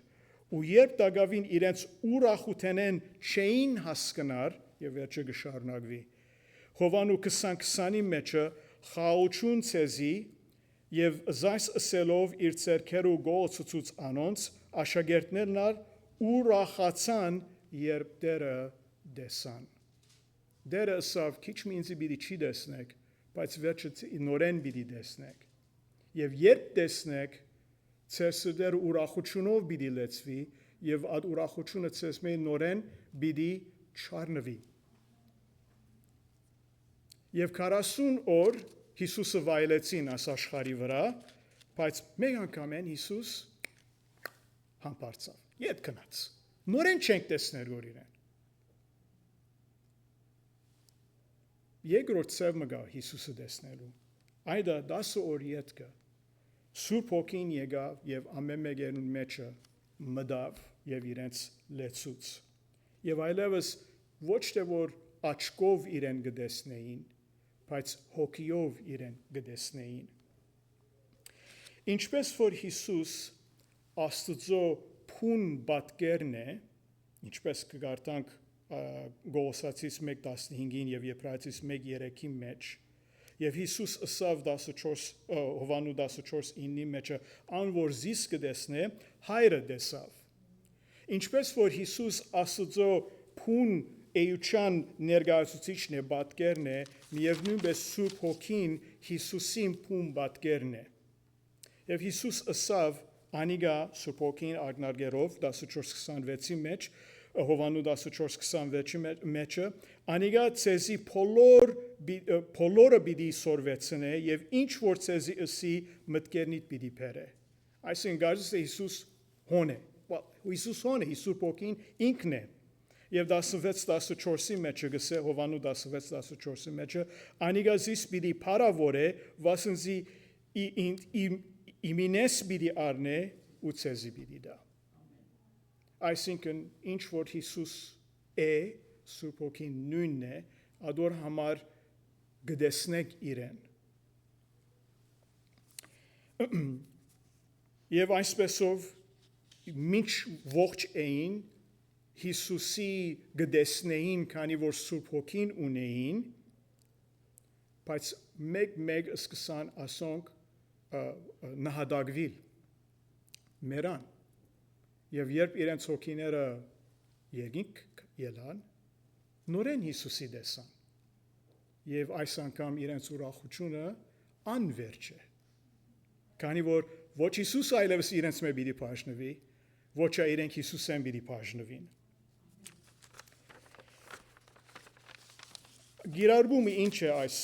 ու երբ դագավին իրենց ուրախութենեն չէին հասկնար եւ վերջը գշարունակվի Հովանու 20:20-ի մեջը խաղություն ցեզի եւ զայս ասելով իր ցերքերու գողացուց անոնց աշակերտներն ուրախացան երբ դերը դեսան դերը ասավ քիչ մինցի պիտի չի դեսնեք բայց վերջը նորեն պիտի դեսնեք եւ երբ դեսնեք Ձեր սրտերը ուրախությունով պիտի լեցվի եւ այդ ուրախությունը ձեզ մեջ նորեն պիտի չառնվի։ Եվ 40 օր Հիսուսը վայելեցին աս աշխարհի վրա, բայց մեկ անգամ են Հիսուս համբարձավ, ետ գնաց։ Նորեն չենք տեսներ որ իրեն։ Երկրորդ ցև մգա Հիսուսը տեսնելու։ Այդա 10 օր ետ գա։ Սուրբ Հոգին եկավ եւ ամեն մեկերուն մեջը մտավ եւ իրենց լեցուց եւ այլևս ոչ թե որ աչքով իրեն գտեսնեին բայց հոգիով իրեն գտեսնեին ինչպես որ Հիսուս Աստծո փուն բատկերն է ինչպես կգարտանք Գողոսացից 1:15-ին եւ Եբրայեցից 1:3-ի մեջ Եվ Հիսուս ըսավ 14 Հովանու 14:9-ի մեջը ան որ զիս կդեսնե հայրը դեսավ Ինչպես որ Հիսուս Աստծո փուն էության ներկայացուցիչն է բատկերն է եւ նույնպես Սուրբ Հոգին Հիսուսին փուն բատկերն է Եվ Հիսուս ըսավ անիգա Սուրբոքին ագնարգերով 14:26-ի մեջ Հովանու 14:26-ի մեջը անիգա ցեզի բոլորը պիտի սորվեցնե եւ ինչ որ ցեզի ըսի մտքերնիդ պիտի բերե այսինքն գարս Հիսուս հոն է Հիսուս հոն է Սուրբոքին ինքն է եւ 16:14-ի մեջը գսե Հովանու 16:14-ի մեջը անիգա զիս պիտի փարավորե վասնզի իմինես պիտի առնե ու ցեզի պիտի դա այսինքն ինչ որ Հիսուս է Սուրբ Հոգին նույնն է ադոր համար գտեսնեք իրեն եւ այսպեսով մինչ ողջ էին Հիսուսի գտեսնեին քանի որ Սուրբ Հոգին ունեին բայց մեկ սկսան ասոնք նահատակվել մերան Եվ երբ իրենց հոգիները երկինք ելան, նորեն Հիսուսի տեսան։ Եվ այս անգամ իրենց ուրախությունը անվերջ է։ Քանի որ ոչ Հիսուս այլևս իրենց մեջ պիտի բաժնվի, ոչ իրենք Հիսուսեն պիտի բաժնվին։ Գիրառումը ինչ է այս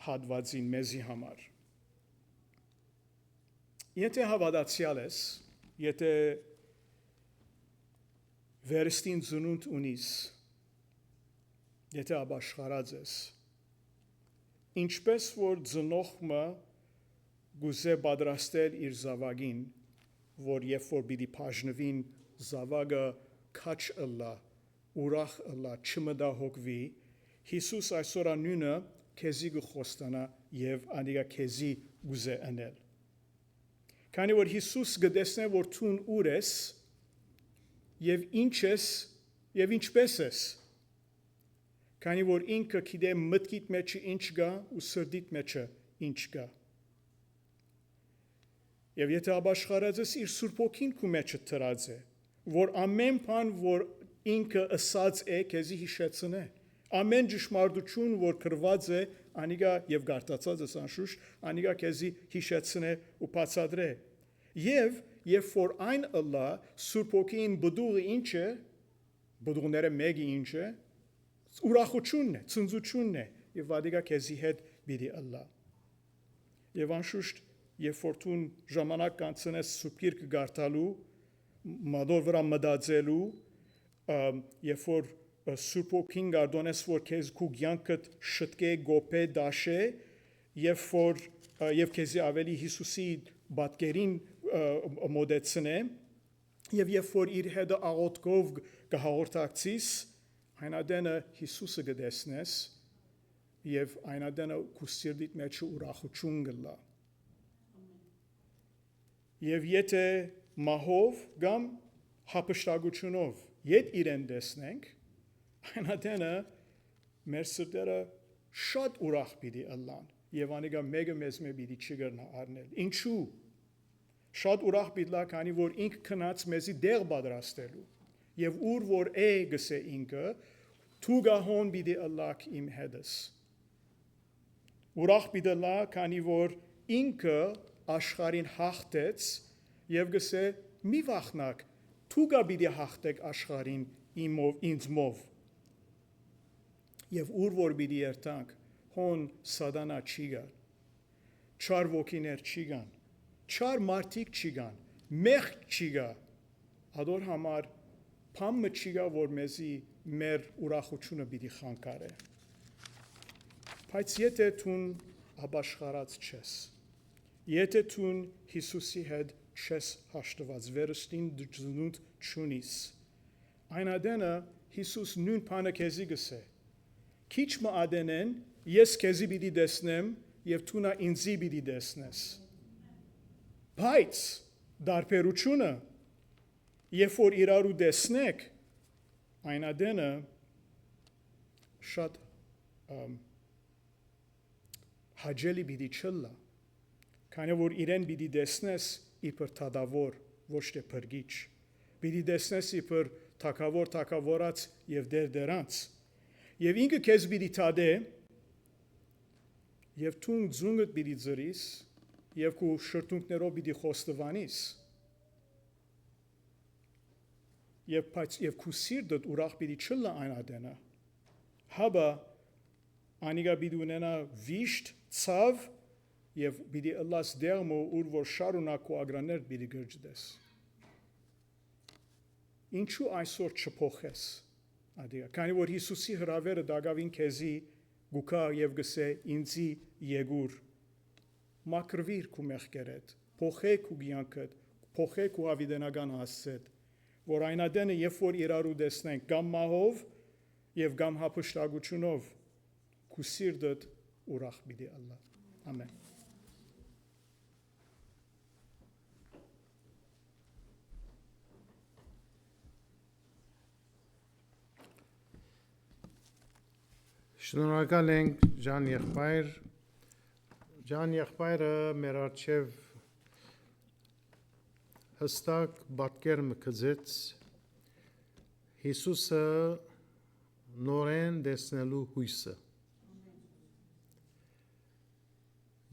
հատվածին մեզի համար։ Եթե հավատացյալ ես Եթե վերստին ծնունդ ունիս, եթե ապաշխարած ես, ինչպես որ ծնողը գուզե պատրաստել իր զավակին, որ երբ որ պիտի բաժնվին զավակը քաչ ըլլա, ուրախ ըլլա, չմտահոգվի, Հիսուս այսօր նույնը քեզի կխոստանա եւ անիգա քեզի գուզե անել Քանի որ Հիսուս գտեսնե որ ցուն ուր ես եւ ինչ ես եւ ինչպես ես Քանի որ ինքը գիտե մտքիդ մեջ ինչ կա ու սրտիդ մեջ ինչ կա Եվ եթե ապաշխարած ես իր Սուրբ Հոգին քու մեջ դրած է որ ամեն բան որ ինքը ըսած է քեզի հիշեցնե ամեն ճշմարտություն որ գրված է անիգա եւ գարտացած է անշուշտ անիգա քեզի հիշեցնե ու բացատրե եւ երբ որ այն ըլլա Սուրբ Հոգին բդուղը ինչ է բդուղները մեկի ինչ է ուրախությունն է ցնծությունն է եւ վադիգա քեզի հետ բիդի ըլլա եւ անշուշտ երբ որ դու ժամանակ կանցնես Սուրբ Գիրքը գարտալու մադոր վրա մտածելու երբ որ Սուրբ Հոգին գարդոնես որ քեզ քու կյանքդ շտկե գոփե դաշե եւ քեզի ավելի Հիսուսի բատկերին մոդեցնե եւ երբ որ իր հետ աղոթքով կհաղորդակցիս այնադենը Հիսուսը գտեսնես եւ այնադենը քու սիրտիդ մեջ ուրախություն գլա եւ եթե մահով կամ հապշտակությունով ետ իրեն տեսնենք այնադենը մեր սրտերը շատ ուրախ պիտի ըլլան եւ անիգա մեկը մեզ պիտի չգրնա առնել ինչու շատ ուրախ պիտի լա քանի որ ինք քնած մեզի դեղ պատրաստելու եւ ուր որ է գսե ինքը դու գահոն պիտի ըլլակ իմ հետս ուրախ պիտի լա քանի որ ինքը աշխարհին հաղթեց եւ գսե մի վախնակ դու գա պիտի հաղթեք աշխարհին ինձմով Եվ ուր որ պիտի երթանք, հոն սատանա չի գա, չար ոգիներ չի գան, չար մարդիկ չի գան, մեղք չի գա, ադոր համար փամը չի գա, որ մեզի մեր ուրախությունը պիտի խանգարե։ Բայց եթե թուն ապաշխարած չես, եթե թուն Հիսուսի հետ չես հաշտված, վերստին ծնունդ չունիս, այնադենը Հիսուս նույն բանը քեզի գսե, Քիչ մը ադենեն ես քեզի պիտի տեսնեմ եւ դու նա ինձի պիտի տեսնես Բայց դարբերությունը երբ որ իրարու տեսնեք այնադենը շատ հաջելի պիտի չլա քանի որ իրեն պիտի տեսնես իբր թադավոր ոչ թե փրկիչ պիտի տեսնես իբր թակավորած եւ դերդերանց Եվ ինքը քեզ պիտի թադե, եւ թուն ձունգդ պիտի ձրիս, եւ քու շրթունքներով պիտի խոստովանիս եւ քու սիրտդ ուրախ պիտի չլա այն ադենա հաբա անիգա պիտի ունենա վիշտ ցավ եւ պիտի ըլլաս դերմո ուր որ շարունակ քու ագրաներ պիտի գրջդես ինչու այսօր չփոխես ադիգա քանի որ Հիսուսի հրավերը դակավին քեզի գուքա եւ գսե ինձի եկուր մակրվիր քու մեղքերդ փոխե քու գյանքդ փոխե քու ավիդենական հասցեդ որ այն ադենը երբ որ իրարու դեսնենք կամ մահով եւ կամ հափշտակությունով քու սիրտդ ուրախ պիտի ալլա ամեն Շնորհակալ ենք Ջան եղբայրը մեր առջև հստակ պատկերը գծեց Հիսուսը նորեն տեսնելու հույսը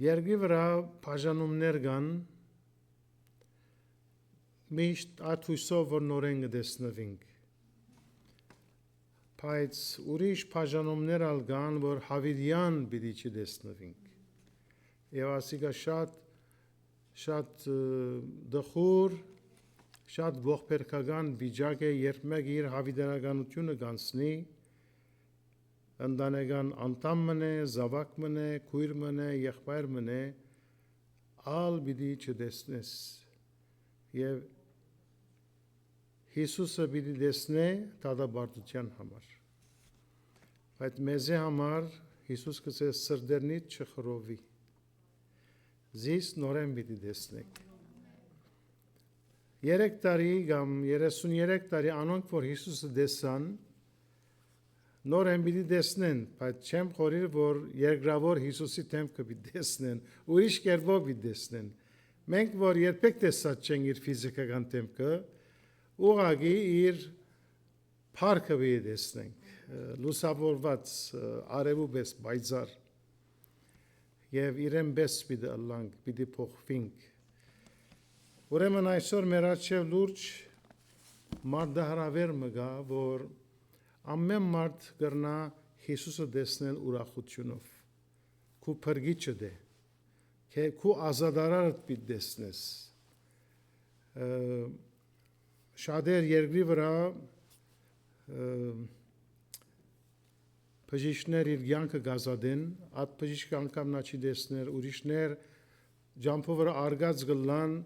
Երկրի վրա բաժանումներ կան միշտ այդ հույսով որ նորեն կտեսնվենք բայց ուրիշ բաժանումներ ալ կան որ հավիտյան պիտի չտեսնվենք եւ ասիկա շատ դխուր շատ ողբերգական վիճակ է երբ մեկ իր հավիտյանությունը կանցնի ընտանեկան անդամ մնե զավակ մնե քույր մնե եղբայր մնե ալ պիտի չտեսնես եւ Հիսուսը պիտի տեսնե դատապարտության համար բայց մեզի համար Հիսուս կսե սրդերնից չխրովի Զիս նորեն պիտի տեսնեք 3 տարի կամ 33 տարի անոնք որ Հիսուսը տեսան նորեն պիտի տեսնեն բայց չեմ խորիր որ երկրավոր Հիսուսի դեմքը պիտի տեսնեն ուրիշ կերպով պիտի տեսնեն մենք որ երբեք տեսած չենք իր ֆիզիկական դեմքը ուղղակի իր փառքը պիտի տեսնենք լուսավորված արևու պես բայցար եւ իրեն պես պիտի ըլլանք պիտի փոխվենք ուրեմն այսօր մեր առջև լուրջ մարդահրավեր մգա որ ամեն մարդ կրնա Հիսուսը տեսնել ուրախությունով քու փրկիչը դե քու ազատարարդ պիտի տեսնես Շատեր երկրի վրա բժիշկներ իր կյանքը գազադեն, այդ բժիշկը անգամ նա չի տեսներ, ուրիշներ ջամփով վրա արգած գլան,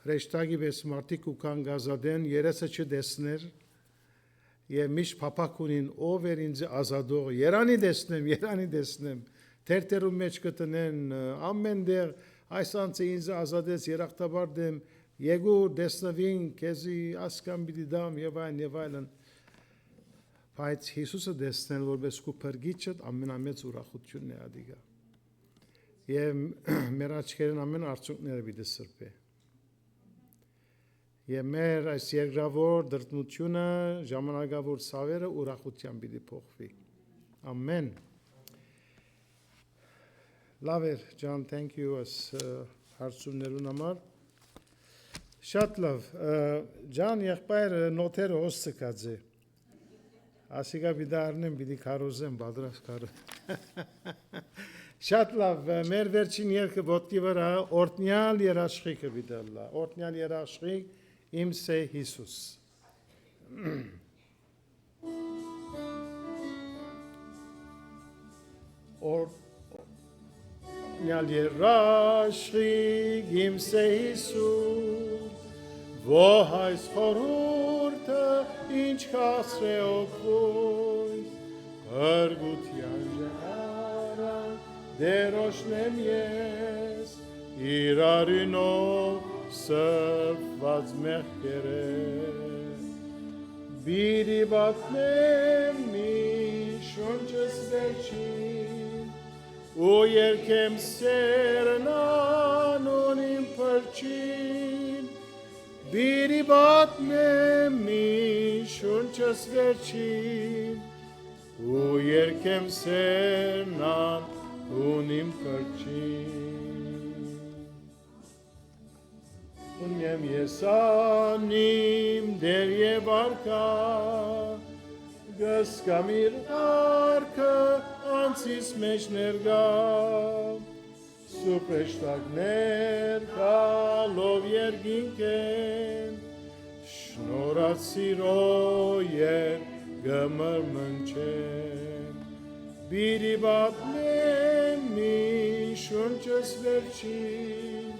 հրեշտակի պես մարդիկ ու կան գազադեն, երեսը չտեսներ, եւ միշտ փափակ ունին ով էր ինձ ազատող, երանի տեսնեմ, թերթերու մեջ կտնեն, ամեն դեր այս անձը ինձ ազատեց, երախտաբար դեմ Եկու դեսնվին քեզի ասկան պիտի դամ եւ այլն բայց Հիսուսը դեսնել որպես քու փրկիչդ ամենամեծ ուրախությունն է ադիգա եւ մեր աչքերն ամեն արցունքները պիտի սրբե եւ մեր այս երկրավոր դրտնությունը ժամանակավոր սավերը ուրախության պիտի փոխվի ամեն Լավ Ջան thank you as հարցումներուն համար Շատ լավ, Ջան եղբայրը նոթերը հոսցկած է, ասիկա պիտի արնեմ, պիտի կարոզեմ, բադրաս կարոզ Շատ լավ, մեր վերջին երկը ոտքի վրա օրտնյալ երաշխիքը պիտի ալլա, օրտնյալ երաշխիք իմ սե Հիսուս Օրտնյալ երաշխիք իմ սե Հիսուս Ո այս խորհուրդը ինչ կասրե օգույս Հրգության ժահարա դերոշնեմ ես իրարինով սրբված մեղքերես Բիրի բատնեմ մի շունչս վերջին ու երկեմ սերն անուն իմ պրջին Բիրի բատնեմ մի շունչս վերջին ու երկեմ սերն անուն իմ պրջին ունեմ ես անիմ դեր եւ արքա գսկամ իր արքը անցիս մեջ ներգա սուպեշտակներ կալով երգինքեն շնորհած սիրո եր գմրմնչեն բիրի բապնեմ մի շունչս վերջին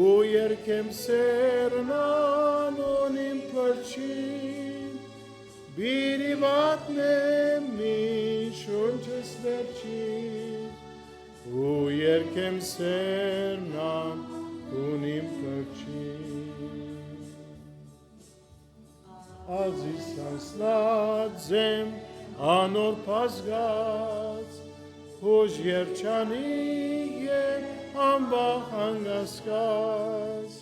ու երկեմ սերնան ունիմ պրջին բիրի բապնեմ մի շունչս վերջին ու երկեմ սերնան ունիմ պրջին Ազիս անսնած եմ անոր պազգած հոժ երջանի եմ ամբախ հանգասկած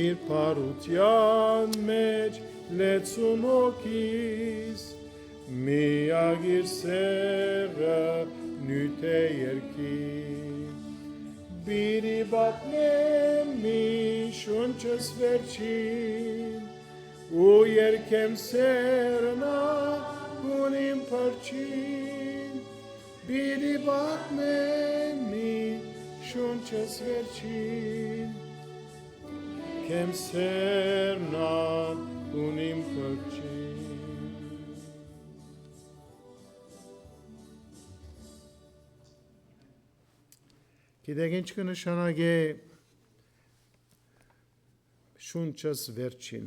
իր պարության մեջ լեցուն հոգիս միագիր սերը նյութ է երկին բիրի բապնեմ մի շունչս վերջին ու երկեմ սերնա ունիմ պրջին բիրի բապնեմ մի շունչս վերջին կեմ սերնա ունիմ պրջին Գիտեք ինչ կնշանակե շունչս վերջին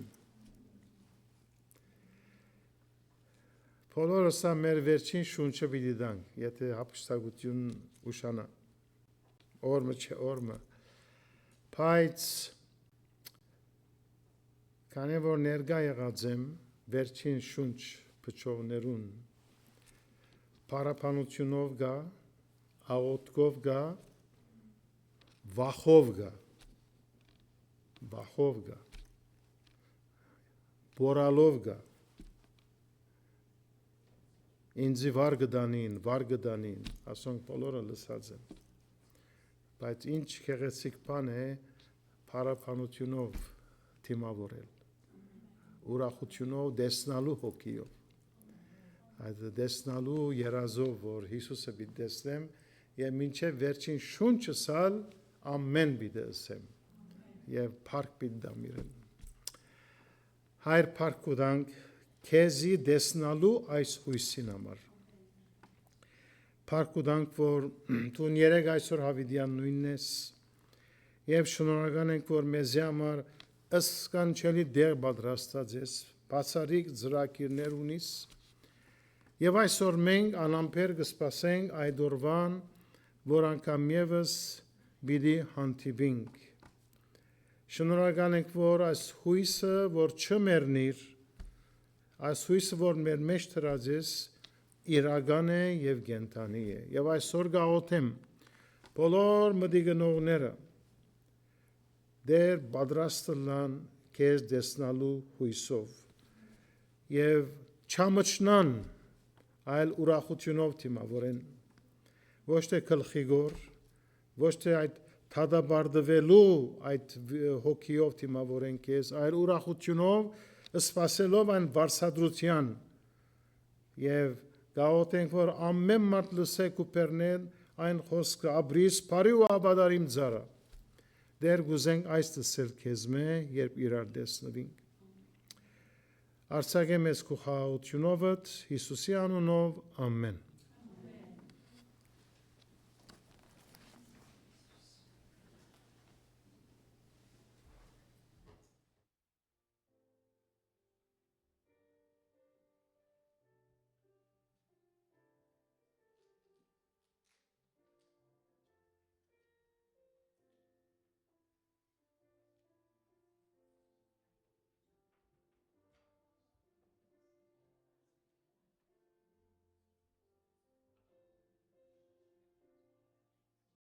Բոլորս մեր վերջին շունչը պիտի տանք, եթե հափշտակություն ուշանա, օրմը չէ օրմը, բայց քանի որ ներկա եղած եմ վերջին շունչ փչողներուն, պարապանությունով գա, աղոթքով գա, վախով գա, բորալով գա, ինձի վար գդանին, ասոնք բոլորը լսած են, բայց ինչ քեղեցիկ բան է պարապանությունով թիմավորել, ուրախությունով դեսնալու հոգիով, այդ դեսնալու երազով, որ Հիսուսը պիտի տեսնեմ եւ մինչեւ վերջին շունչը սալ ամեն պիտի ասեմ եւ փառք պիտի դամ իրեն հայր փառք կուտանք քեզի դեսնալու այս հույսին համար փառք կուտանք որ դու երեք այսօր հավիդյան նույնն ես եւ շնորհակալ ենք որ մեզի համար ըսկանչելի դեր պատրաստած ես բացառիկ ծրագիրներ ունիս եւ այսօր մենք անամբեր կսպասենք այդ օրվան որ անգամ եւս պիտի հանդիպենք շնորհակալ ենք որ այս հույսը որ չմեռնիր այս հույսը որ մեր մեջ դրած ես իրական է եւ կենթանի է եւ այսօր գաղութեմ բոլոր մտիգնողները դեր պատրաստ լան քեզ դեսնալու հույսով եւ չամճնան այլ ուրախությունով թիմավորեն ոչ թե գլխիգոր ոչ թե այդ թադաբարդվելու այդ հոգիով թիմավորեն քեզ այլ ուրախությունով սպասելով այն վարսադրության եւ գաղութենք որ ամեն մարդ լսեք ու պերնեն այն խոսքը ապրիս բարի ու աբադարիմ ծառա դեր գուզենք այս տեսել քեզ մե երբ իրար տեսնվենք Արցակե մեզ քո խաղաղությունովդ Հիսուսի անունով ամեն